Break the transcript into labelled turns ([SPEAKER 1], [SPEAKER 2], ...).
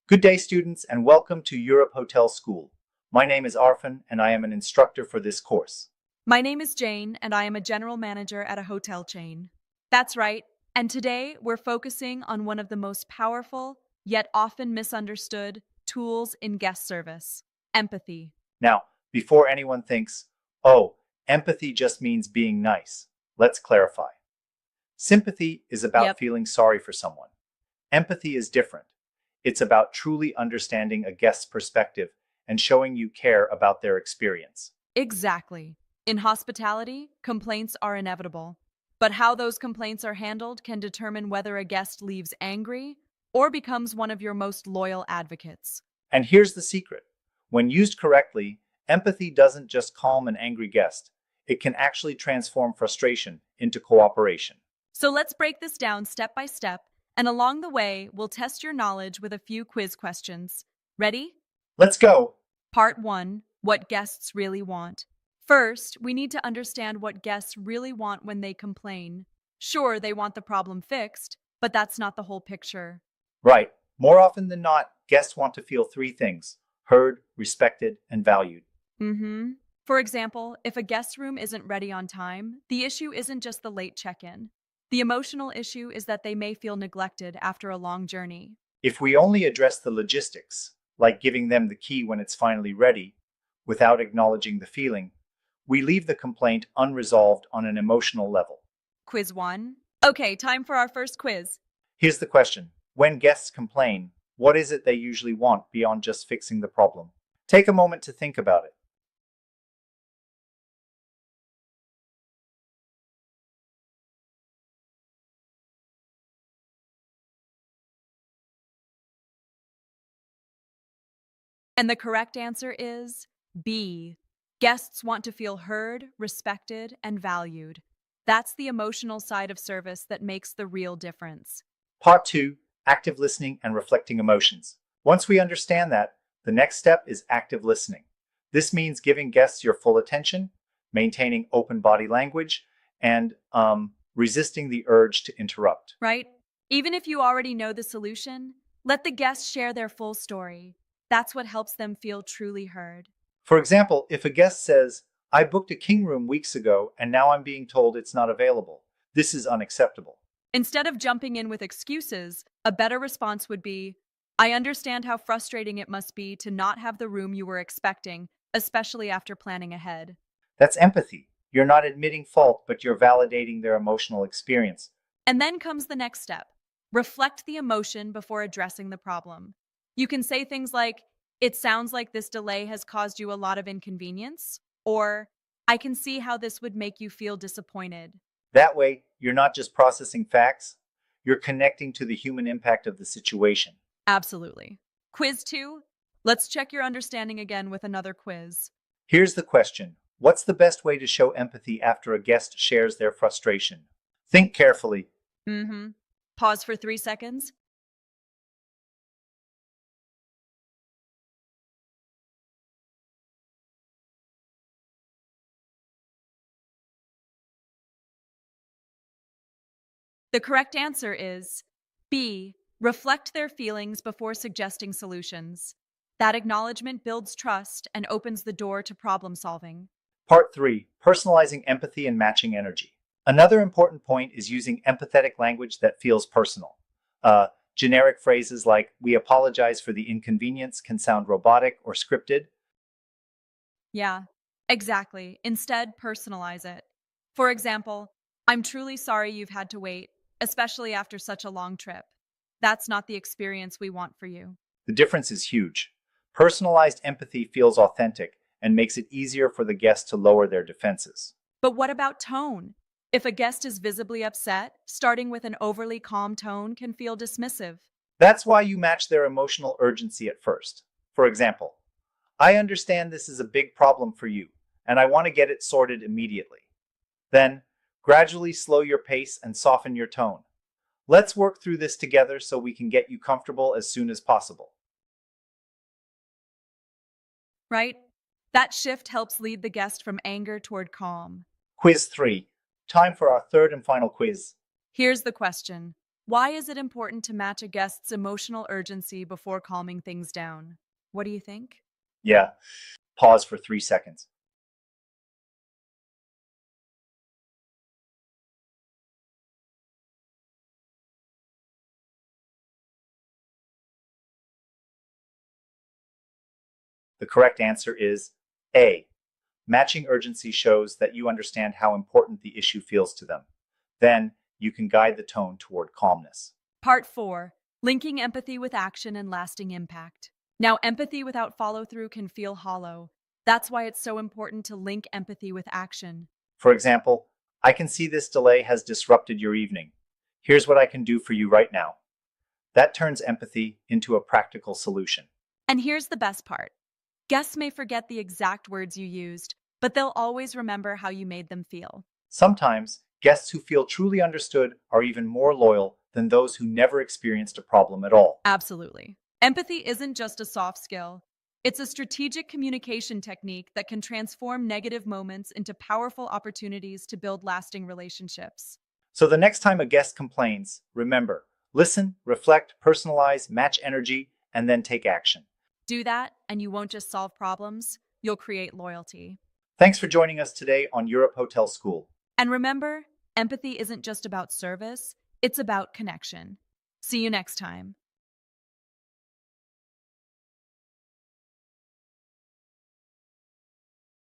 [SPEAKER 1] Good day, students, and welcome to Europe Hotel School. My name is Arfan, and I am an instructor for this course.
[SPEAKER 2] My name is Jane, and I am a general manager at a hotel chain. That's right, and today we're focusing on one of the most powerful, yet often misunderstood, tools in guest service: empathy.
[SPEAKER 1] Now, before anyone thinks, oh, empathy just means being nice, let's clarify. Sympathy is about
[SPEAKER 2] Yep,
[SPEAKER 1] feeling sorry for someone. Empathy is different. It's about truly understanding a guest's perspective and showing you care about their experience.
[SPEAKER 2] exactly. In hospitality, complaints are inevitable. But how those complaints are handled can determine whether a guest leaves angry or becomes one of your most loyal advocates.
[SPEAKER 1] And here's the secret. When used correctly, empathy doesn't just calm an angry guest, it can actually transform frustration into cooperation.
[SPEAKER 2] So let's break this down step by step, and along the way, we'll test your knowledge with a few quiz questions. Ready?
[SPEAKER 1] Let's go!
[SPEAKER 2] Part 1: What guests really want. First, we need to understand what guests really want when they complain. Sure, they want the problem fixed, but that's not the whole picture.
[SPEAKER 1] Right. More often than not, guests want to feel three things: heard, respected, and valued.
[SPEAKER 2] Mm-hmm. For example, if a guest room isn't ready on time, the issue isn't just the late check in. The emotional issue is that they may feel neglected after a long journey.
[SPEAKER 1] If we only address the logistics, like giving them the key when it's finally ready, without acknowledging the feeling, we leave the complaint unresolved on an emotional level.
[SPEAKER 2] Quiz 1. Okay, time for our first quiz.
[SPEAKER 1] Here's the question. When guests complain, what is it they usually want beyond just fixing the problem? Take a moment to think about it.
[SPEAKER 2] And the correct answer is B. Guests want to feel heard, respected, and valued. That's the emotional side of service that makes the real difference.
[SPEAKER 1] Part 2, active listening and reflecting emotions. Once we understand that, the next step is active listening. This means giving guests your full attention, maintaining open body language, and resisting the urge to interrupt.
[SPEAKER 2] Right? Even if you already know the solution, let the guests share their full story. That's what helps them feel truly heard.
[SPEAKER 1] For example, if a guest says, I booked a king room weeks ago and now I'm being told it's not available, this is unacceptable.
[SPEAKER 2] Instead of jumping in with excuses, a better response would be, I understand how frustrating it must be to not have the room you were expecting, especially after planning ahead.
[SPEAKER 1] That's empathy. You're not admitting fault, but you're validating their emotional experience.
[SPEAKER 2] And then comes the next step: reflect the emotion before addressing the problem. You can say things like, it sounds like this delay has caused you a lot of inconvenience, or I can see how this would make you feel disappointed.
[SPEAKER 1] That way, you're not just processing facts, you're connecting to the human impact of the situation.
[SPEAKER 2] Absolutely. Quiz 2. Let's check your understanding again with another quiz.
[SPEAKER 1] Here's the question. What's the best way to show empathy after a guest shares their frustration? Think carefully.
[SPEAKER 2] Mm-hmm. Pause for 3 seconds. The correct answer is B. Reflect their feelings before suggesting solutions. That acknowledgement builds trust and opens the door to problem solving.
[SPEAKER 1] Part 3, personalizing empathy and matching energy. Another important point is using empathetic language that feels personal. Generic phrases like, we apologize for the inconvenience, can sound robotic or scripted.
[SPEAKER 2] Yeah, exactly. Instead, personalize it. For example, I'm truly sorry you've had to wait, especially after such a long trip. That's not the experience we want for you.
[SPEAKER 1] The difference is huge. Personalized empathy feels authentic and makes it easier for the guest to lower their defenses.
[SPEAKER 2] But what about tone? If a guest is visibly upset, starting with an overly calm tone can feel dismissive.
[SPEAKER 1] That's why you match their emotional urgency at first. For example, I understand this is a big problem for you, and I want to get it sorted immediately. Then, gradually slow your pace and soften your tone. Let's work through this together so we can get you comfortable as soon as possible.
[SPEAKER 2] Right? That shift helps lead the guest from anger toward calm.
[SPEAKER 1] Quiz 3. Time for our third and final quiz.
[SPEAKER 2] Here's the question: Why is it important to match a guest's emotional urgency before calming things down? What do you think?
[SPEAKER 1] Yeah, pause for 3 seconds. The correct answer is A. Matching urgency shows that you understand how important the issue feels to them. Then you can guide the tone toward calmness.
[SPEAKER 2] Part 4. Linking empathy with action and lasting impact. Now, empathy without follow through can feel hollow. That's why it's so important to link empathy with action.
[SPEAKER 1] For example, I can see this delay has disrupted your evening. Here's what I can do for you right now. That turns empathy into a practical solution.
[SPEAKER 2] And here's the best part: guests may forget the exact words you used, but they'll always remember how you made them feel.
[SPEAKER 1] Sometimes, guests who feel truly understood are even more loyal than those who never experienced a problem at all.
[SPEAKER 2] Absolutely. Empathy isn't just a soft skill, it's a strategic communication technique that can transform negative moments into powerful opportunities to build lasting relationships.
[SPEAKER 1] So the next time a guest complains, remember, listen, reflect, personalize, match energy, and then take action.
[SPEAKER 2] Do that, and you won't just solve problems, you'll create loyalty.
[SPEAKER 1] Thanks for joining us today on Europe Hotel School.
[SPEAKER 2] And remember, empathy isn't just about service, it's about connection. See you next time.